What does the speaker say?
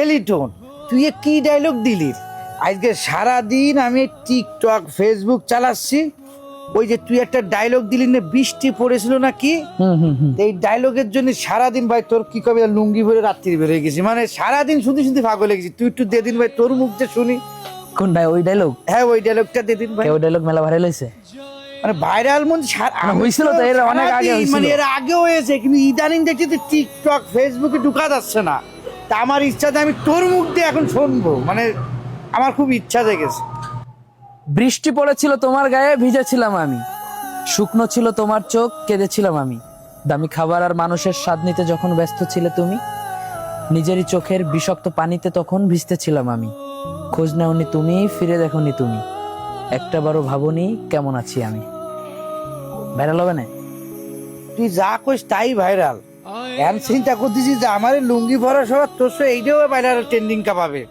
এলিটন, তুই এ কি ডায়লগ দিলি? আজকে সারাদিন আমি টিকটক ফেসবুক চালাচ্ছি, ওই যে তুই একটা ডায়লগ দিলি না, বৃষ্টি পড়েছিল নাকি, এই ডায়লগের জন্য সারাদিন ভাই তোর কি কবে লুঙ্গি ভরে রাত্রি বেরিয়ে গেছি, মানে সারাদিন শুধু শুধু পাগল হয়ে গেছি। তুই একটু দে দিন ভাই, তোর মুখ যে শুনি। কোনটা ওই ডায়লগ? হ্যাঁ ওই ডায়লগটা দে দিন ভাই। ওই ডায়লগ মেলা ভাইরাল হইছে। মানে ভাইরাল হইছিল তো, এর অনেক আগে হইছিল। মানে এর আগেও হয়েছে, কিন্তু ইদানিং দেখছি তো টিকটক ফেসবুকে ঢুকা যাচ্ছে না। তা আমার ইচ্ছাতে আমি তোর মুখ দিয়ে এখন শুনবো, মানে আমার খুব ইচ্ছা জেগেছে। বৃষ্টি পড়েছিল তোমার গায়ে, ভিজেছিলাম আমি। শুকনো ছিল তোমার চোখ, কেঁদেছিলাম আমি। দামি খাবার আর মানুষের স্বাদ নিতে যখন ব্যস্ত ছিলে তুমি, নিজেরই চোখের বিষাক্ত পানিতে তখন ভিজতেছিলাম আমি। খোঁজ নেওনি তুমি, ফিরে দেখোনি তুমি, একটাবারও ভাবনি কেমন আছি আমি। ভাইরাল হবে না? তুই যা কইস তাই ভাইরাল। এখন চিন্তা করতেছিস যে আমার লুঙ্গি ভরা সবার তোর এইটাও ভাইরাল ট্রেন্ডিং কাপাবে।